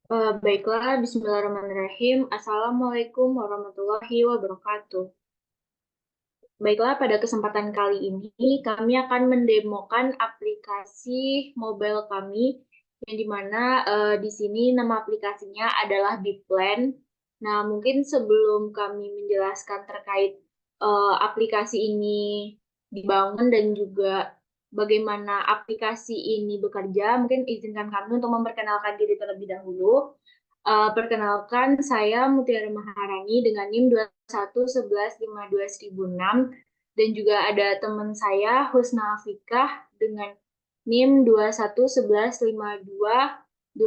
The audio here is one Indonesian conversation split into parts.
Baiklah, Bismillahirrahmanirrahim. Assalamualaikum warahmatullahi wabarakatuh. Baiklah, pada kesempatan kali ini kami akan mendemokan aplikasi mobile kami, yang dimana di sini nama aplikasinya adalah Biplan. Nah, mungkin sebelum kami menjelaskan terkait aplikasi ini dibangun dan juga bagaimana aplikasi ini bekerja, mungkin izinkan kami untuk memperkenalkan diri terlebih dahulu. Perkenalkan, saya Mutiara Maharani dengan NIM 2111521006 dan juga ada teman saya Husna Afikah dengan NIM 2111522030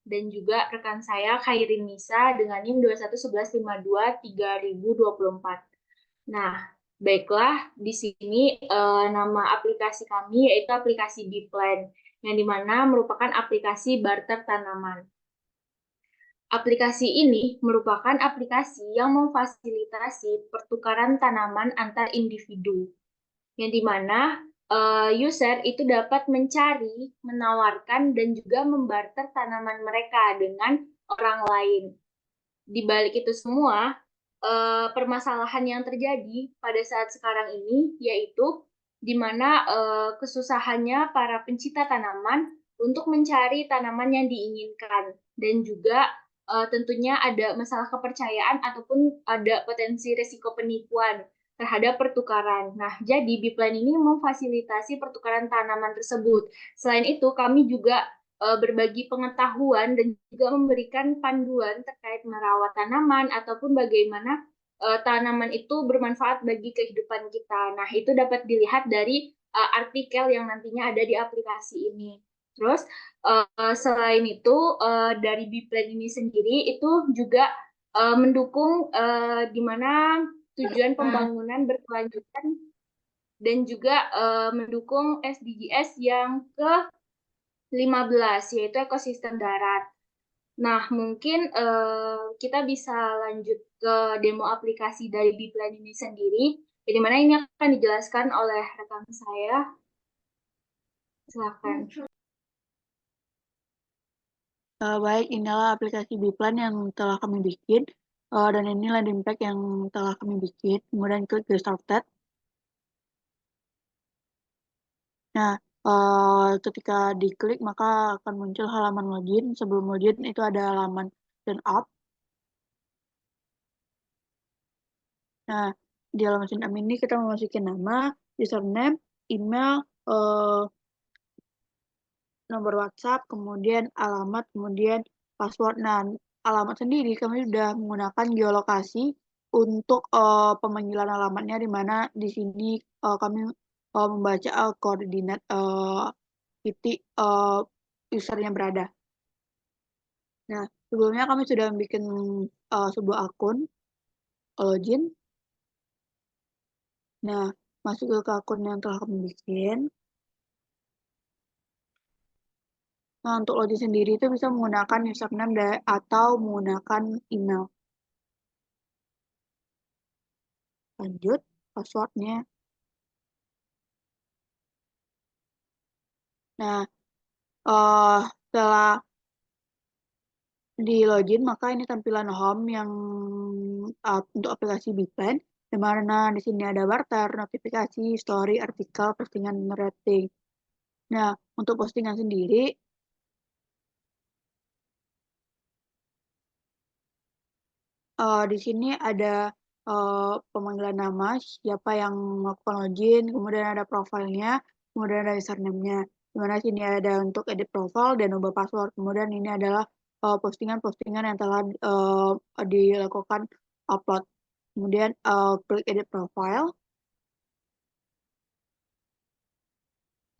dan juga rekan saya Khairin Nisa dengan NIM 2111523024. Nah, baiklah, di sini nama aplikasi kami yaitu aplikasi Biplan, yang dimana merupakan aplikasi barter tanaman. Aplikasi ini merupakan aplikasi yang memfasilitasi pertukaran tanaman antar individu, yang dimana user itu dapat mencari, menawarkan, dan juga membarter tanaman mereka dengan orang lain. Di balik itu semua, permasalahan yang terjadi pada saat sekarang ini yaitu di mana kesusahannya para pencipta tanaman untuk mencari tanaman yang diinginkan dan juga tentunya ada masalah kepercayaan ataupun ada potensi risiko penipuan terhadap pertukaran. Nah, jadi Biplan ini memfasilitasi pertukaran tanaman tersebut. Selain itu, kami juga berbagi pengetahuan dan juga memberikan panduan terkait merawat tanaman ataupun bagaimana tanaman itu bermanfaat bagi kehidupan kita. Nah, itu dapat dilihat dari artikel yang nantinya ada di aplikasi ini. Terus, selain itu, dari Biplan ini sendiri itu juga mendukung di mana tujuan pembangunan berkelanjutan dan juga mendukung SDGs yang ke-15, yaitu ekosistem darat. Nah, mungkin kita bisa lanjut ke demo aplikasi dari Biplan ini sendiri, di mana ini akan dijelaskan oleh rekan saya. Silakan. Baik, inilah aplikasi Biplan yang telah kami bikin, dan ini landing page yang telah kami bikin. Kemudian klik Get Started. Nah, ketika diklik maka akan muncul halaman login. Sebelum login itu ada halaman sign up. Nah, di halaman sign up ini kita memasuki nama, username, email, nomor WhatsApp, kemudian alamat, kemudian password. Nah, alamat sendiri kami sudah menggunakan geolokasi untuk pemanggilan alamatnya, di mana di sini kami membaca koordinat titik usernya berada. Nah, sebelumnya kami sudah membuat sebuah akun login. Nah, masuk ke akun yang telah kami bikin. Nah, untuk login sendiri itu bisa menggunakan username atau menggunakan email. Lanjut, passwordnya. Nah, setelah di login, maka ini tampilan home yang untuk aplikasi Biplan, di mana di sini ada barter, notifikasi, story, artikel, postingan, dan rating. Nah, untuk postingan sendiri, di sini ada pemanggilan nama, siapa yang melakukan login, kemudian ada profilnya, kemudian ada username-nya. Di mana sini ada untuk edit profile dan ubah password. Kemudian ini adalah postingan-postingan yang telah dilakukan upload. Kemudian klik edit profile.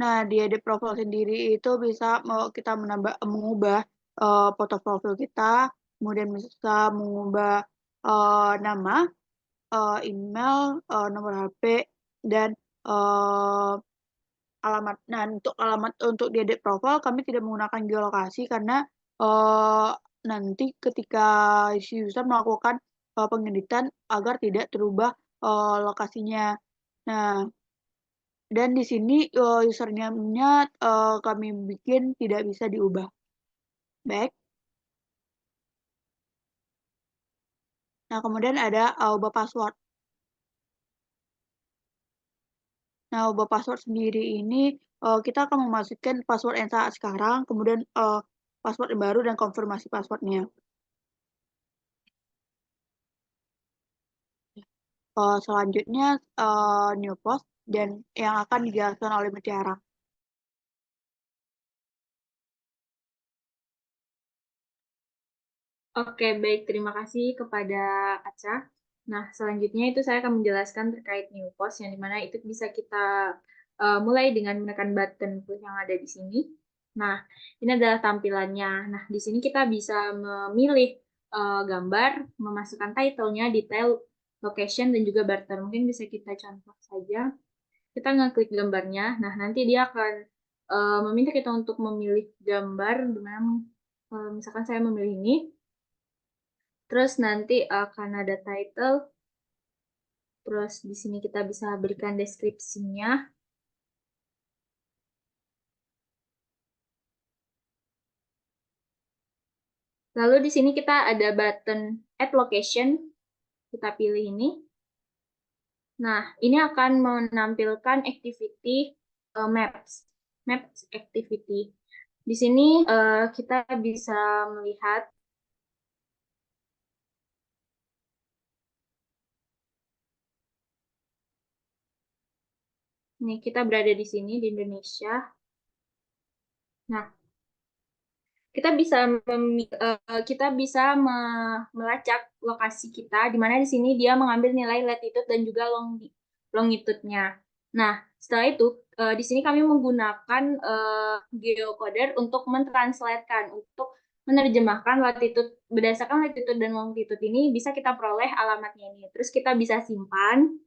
Nah, di edit profile sendiri itu bisa kita mengubah foto profil kita, kemudian bisa mengubah nama, email, nomor HP, dan alamat. Nah, untuk alamat untuk di edit profile kami tidak menggunakan geolokasi karena nanti ketika si user melakukan pengeditan agar tidak terubah lokasinya. Nah, dan di sini username-nya kami bikin tidak bisa diubah. back. Nah, kemudian ada ubah password. Nah, ubah password sendiri ini kita akan memasukkan password yang saat sekarang, kemudian password yang baru dan konfirmasi passwordnya. Selanjutnya new post dan yang akan dijelaskan oleh Mutiara. Oke, baik. Terima kasih kepada Aca. Nah, selanjutnya itu saya akan menjelaskan terkait new post, yang dimana itu bisa kita mulai dengan menekan button push yang ada di sini. Nah, ini adalah tampilannya. Nah, di sini kita bisa memilih gambar, memasukkan title-nya, detail, location, dan juga barter. Mungkin bisa kita contoh saja. Kita ngeklik gambarnya. Nah, nanti dia akan meminta kita untuk memilih gambar, dimana misalkan saya memilih ini. Terus nanti akan ada title, terus di sini kita bisa berikan deskripsinya. Lalu di sini kita ada button add location, kita pilih ini. Nah, ini akan menampilkan activity maps activity. Di sini kita bisa melihat nih kita berada di sini di Indonesia. Nah, kita bisa melacak lokasi kita, di mana di sini dia mengambil nilai latitude dan juga longitude-nya. Nah, setelah itu di sini kami menggunakan geocoder untuk mentranslatekan, untuk menerjemahkan latitude berdasarkan latitude dan longitude ini bisa kita peroleh alamatnya ini. Terus kita bisa simpan.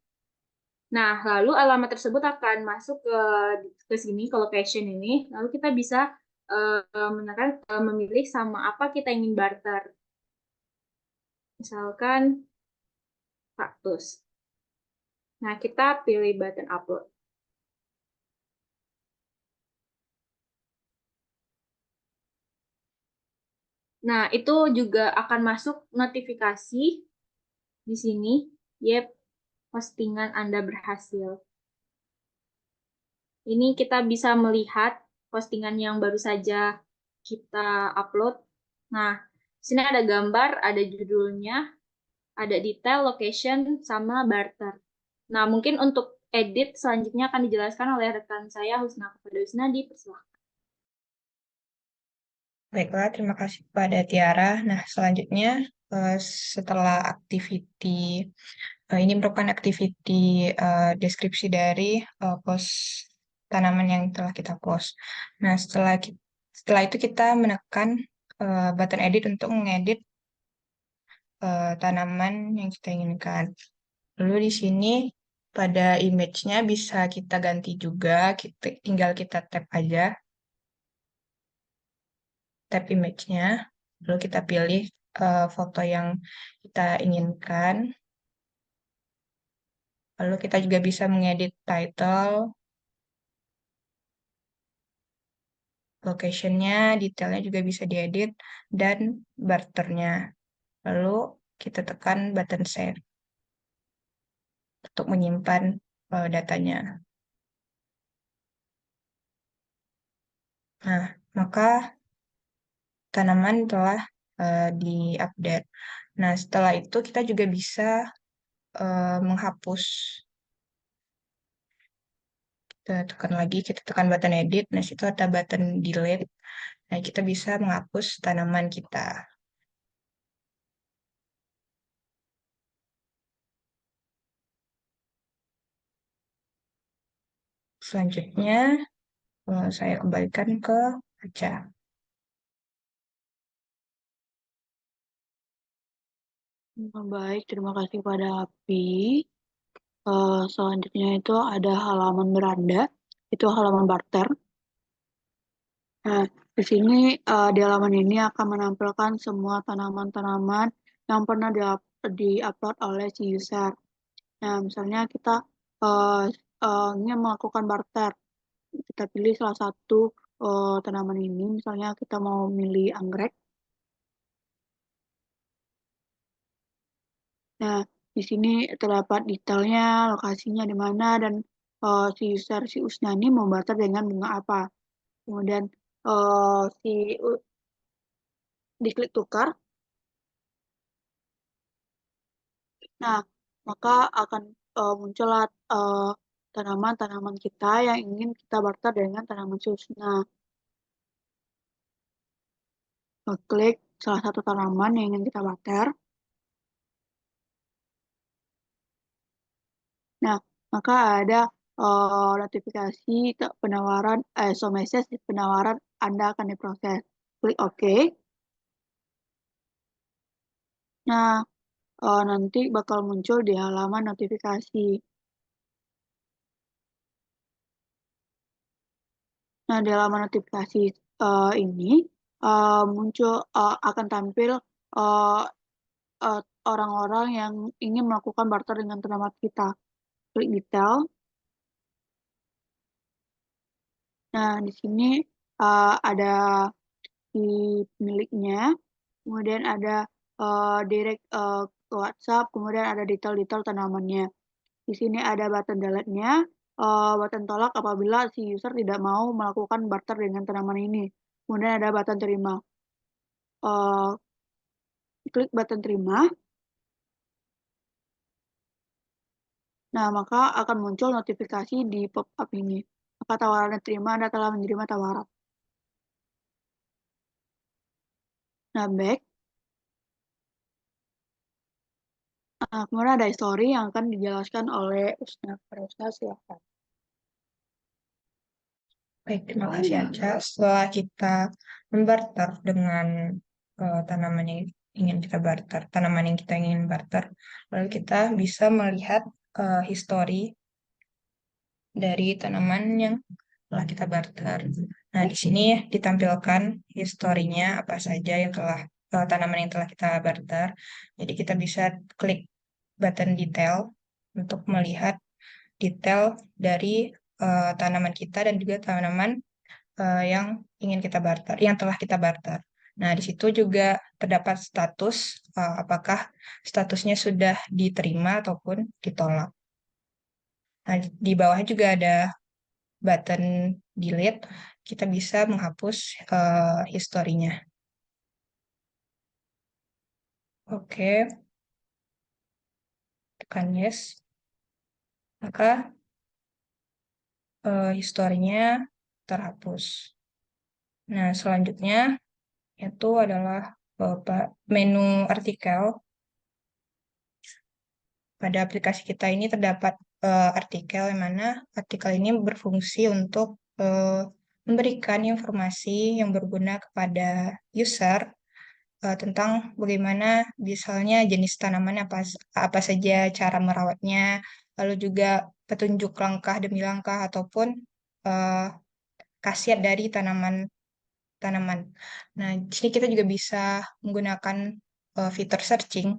Nah, lalu alamat tersebut akan masuk ke sini, ke location ini. Lalu kita bisa memilih sama apa kita ingin barter. Misalkan kaktus. Nah, kita pilih button upload. Nah, itu juga akan masuk notifikasi di sini. Yep, postingan Anda berhasil. Ini kita bisa melihat postingan yang baru saja kita upload. Nah, di sini ada gambar, ada judulnya, ada detail, location, sama barter. Nah, mungkin untuk edit selanjutnya akan dijelaskan oleh rekan saya, Husna kepada Husna, dipersilakan. Baiklah, terima kasih kepada Tiara. Nah, selanjutnya setelah activity, ini merupakan activity deskripsi dari post tanaman yang telah kita post. Nah, setelah itu kita menekan button edit untuk mengedit tanaman yang kita inginkan. Lalu di sini pada image-nya bisa kita ganti juga, tinggal kita tap aja, tap image-nya, lalu kita pilih foto yang kita inginkan. Lalu kita juga bisa mengedit title, location-nya, detailnya juga bisa diedit, dan barternya. Lalu kita tekan button save untuk menyimpan datanya. Nah, maka tanaman telah di-update. Nah, setelah itu kita juga bisa menghapus. Kita tekan lagi, kita tekan button edit. Nah, situ ada button delete. Nah, kita bisa menghapus tanaman kita. Selanjutnya, saya kembalikan ke Aca. Baik, terima kasih pada Api. Selanjutnya itu ada halaman beranda, itu halaman barter. Nah, di sini di halaman ini akan menampilkan semua tanaman-tanaman yang pernah di-upload oleh si user. Nah, misalnya kita ingin melakukan barter, kita pilih salah satu tanaman ini. Misalnya kita mau milih anggrek. Nah, di sini terdapat detailnya, lokasinya di mana, dan si user si Usna ini mau barter dengan bunga apa. Kemudian diklik tukar. Nah, maka akan muncullah tanaman-tanaman kita yang ingin kita barter dengan tanaman si Usna. Klik salah satu tanaman yang ingin kita barter. Nah, maka ada notifikasi penawaran, message penawaran Anda akan diproses. Klik OK. Nah, nanti bakal muncul di halaman notifikasi. Nah, di halaman notifikasi ini muncul akan tampil uh, orang-orang yang ingin melakukan barter dengan tanaman kita. Klik detail. Nah, di sini ada si pemiliknya, kemudian ada direct ke WhatsApp, kemudian ada detail-detail tanamannya. Di sini ada button delete-nya, button tolak apabila si user tidak mau melakukan barter dengan tanaman ini. Kemudian ada button terima. Klik button terima. Nah, maka akan muncul notifikasi di pop-up ini. Maka tawaran diterima, Anda telah menerima tawaran. Nah, back. Nah, kemudian ada story yang akan dijelaskan oleh Usna. Usna, silakan. Baik, terima kasih Aca. Setelah kita membarter dengan tanaman yang ingin kita barter, tanaman yang kita ingin barter, lalu kita bisa melihat histori dari tanaman yang telah kita barter. Nah, di sini ditampilkan historinya apa saja yang telah tanaman yang telah kita barter. Jadi kita bisa klik button detail untuk melihat detail dari tanaman kita dan juga tanaman yang ingin kita barter, yang telah kita barter. Nah, di situ juga terdapat status apakah statusnya sudah diterima ataupun ditolak. Nah, di bawah juga ada button delete, kita bisa menghapus historinya. Oke, tekan yes. Maka historinya terhapus. Nah, selanjutnya itu adalah menu artikel. Pada aplikasi kita ini terdapat artikel yang mana artikel ini berfungsi untuk memberikan informasi yang berguna kepada user tentang bagaimana misalnya jenis tanaman apa saja, cara merawatnya, lalu juga petunjuk langkah demi langkah ataupun khasiat dari tanaman. Nah, di sini kita juga bisa menggunakan fitur searching.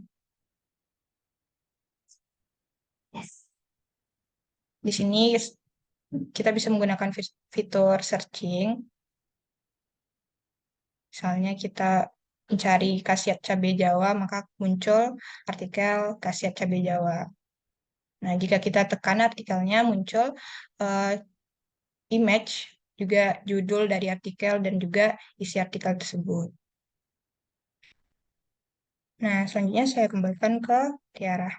Di sini kita bisa menggunakan fitur searching. Misalnya kita mencari khasiat cabai Jawa, maka muncul artikel khasiat cabai Jawa. Nah, jika kita tekan artikelnya, muncul image, juga judul dari artikel, dan juga isi artikel tersebut. Nah, selanjutnya saya kembalikan ke Tiara.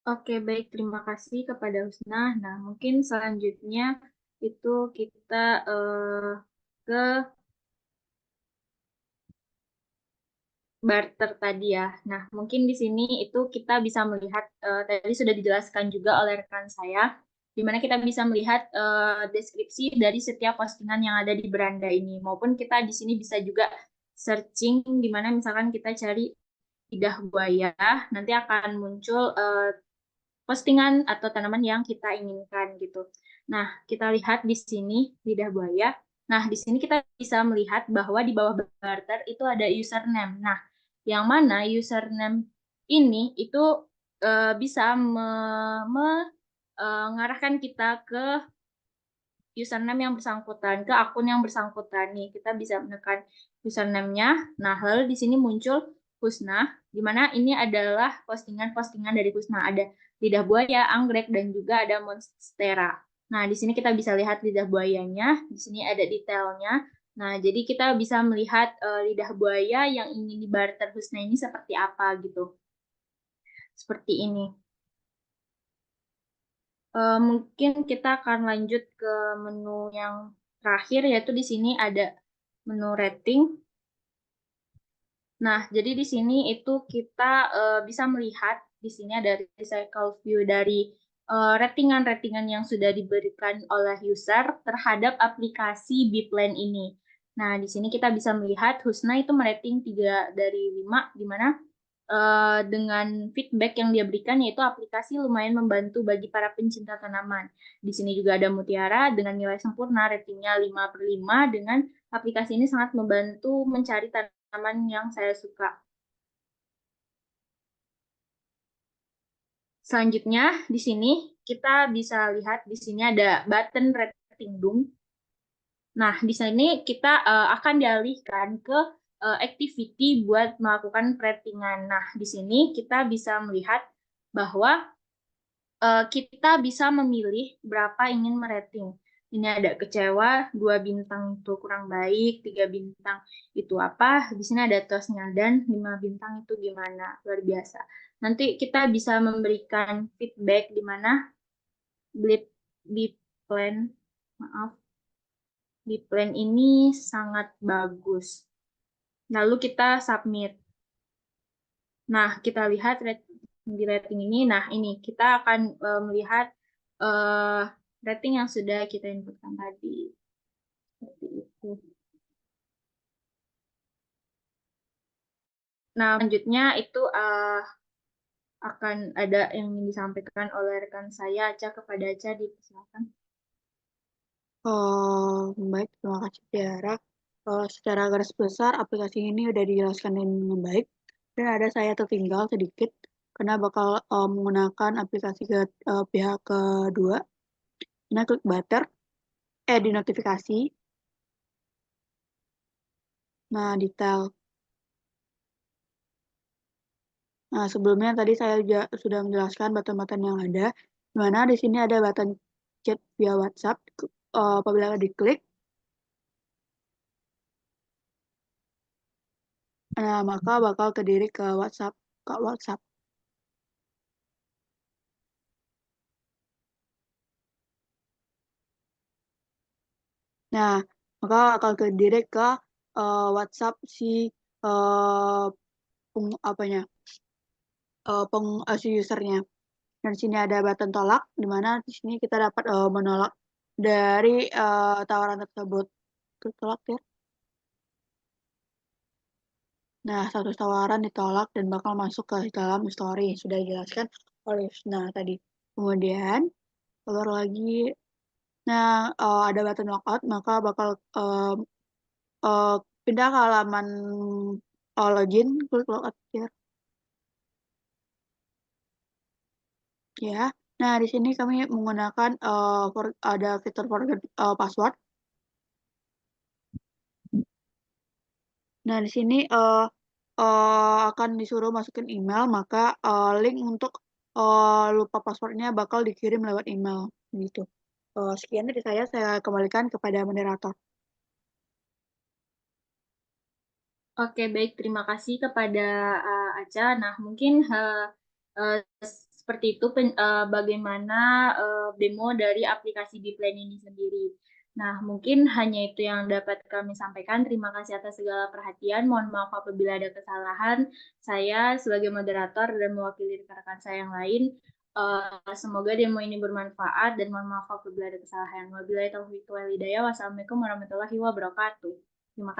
Oke, baik. Terima kasih kepada Husna. Nah, mungkin selanjutnya itu kita ke barter tadi ya. Nah, mungkin di sini itu kita bisa melihat, tadi sudah dijelaskan juga oleh rekan saya, di mana kita bisa melihat deskripsi dari setiap postingan yang ada di beranda ini. Maupun kita di sini bisa juga searching, di mana misalkan kita cari lidah buaya, nanti akan muncul postingan atau tanaman yang kita inginkan gitu. Nah, kita lihat di sini lidah buaya. Nah, di sini kita bisa melihat bahwa di bawah barter itu ada username. Nah, yang mana username ini itu bisa ngarahkan kita ke username yang bersangkutan, ke akun yang bersangkutan nih. Kita bisa menekan username-nya. Nah, lalu di sini muncul Husna, di mana ini adalah postingan-postingan dari Husna. Ada lidah buaya, anggrek, dan juga ada monstera. Nah, di sini kita bisa lihat lidah buayanya. Di sini ada detailnya. Nah, jadi kita bisa melihat lidah buaya yang ingin dibarter Husna ini seperti apa gitu. Seperti ini. Mungkin kita akan lanjut ke menu yang terakhir, yaitu di sini ada menu rating. Nah, jadi di sini itu kita bisa melihat di sini ada recycle view dari ratingan-ratingan yang sudah diberikan oleh user terhadap aplikasi Bplan ini. Nah, di sini kita bisa melihat Husna itu merating 3 dari 5, di mana dengan feedback yang dia berikan, yaitu aplikasi lumayan membantu bagi para pencinta tanaman. Di sini juga ada Mutiara dengan nilai sempurna, ratingnya 5/5, dengan aplikasi ini sangat membantu mencari tanaman yang saya suka. Selanjutnya, di sini kita bisa lihat di sini ada button rating Doom. Nah, di sini kita akan dialihkan ke activity buat melakukan ratingan. Nah, di sini kita bisa melihat bahwa kita bisa memilih berapa ingin merating. Ini ada kecewa, 2 bintang itu kurang baik, 3 bintang itu apa, di sini ada tosnya, dan 5 bintang itu gimana, luar biasa. Nanti kita bisa memberikan feedback di mana Bplan, maaf, Bplan ini sangat bagus. Lalu kita submit. Nah, kita lihat di rating ini. Nah, ini kita akan melihat rating yang sudah kita inputkan tadi. Seperti itu. Nah, selanjutnya itu akan ada yang ingin disampaikan oleh rekan saya, Aca. Kepada Aca, dipersilakan. Baik, terima kasih Tiara. Secara garis besar, aplikasi ini udah dijelaskan dengan baik. Dan ada saya tertinggal sedikit, karena bakal menggunakan aplikasi ke pihak kedua. Nah, klik butter, di notifikasi. Nah, detail. Nah, sebelumnya tadi saya sudah menjelaskan button-button yang ada, di mana di sini ada button chat via WhatsApp. Apabila diklik, nah, maka bakal kediri ke WhatsApp. Nah, maka akan kediri ke WhatsApp si si usernya. Dan di sini ada button tolak, di mana di sini kita dapat menolak dari tawaran tersebut. Klik tolak ya. Nah, satu tawaran ditolak dan bakal masuk ke dalam story. Sudah dijelaskan oleh Nah tadi. Kemudian, keluar lagi. Nah, ada button lockout, maka bakal pindah ke halaman login, klik logout ya. Ya. Nah, di sini kami menggunakan ada fitur forget password. Nah, di sini akan disuruh masukin email, maka link untuk lupa passwordnya bakal dikirim lewat email gitu. Sekian dari saya kembalikan kepada moderator. Oke, baik. Terima kasih kepada Aca. Nah, mungkin seperti itu bagaimana demo dari aplikasi Bplan ini sendiri. Nah, mungkin hanya itu yang dapat kami sampaikan. Terima kasih atas segala perhatian. Mohon maaf apabila ada kesalahan. Saya sebagai moderator dan mewakili rekan-rekan saya yang lain, semoga demo ini bermanfaat dan mohon maaf apabila ada kesalahan. Wabillahi taufiq wal hidayah. Wassalamualaikum warahmatullahi wabarakatuh.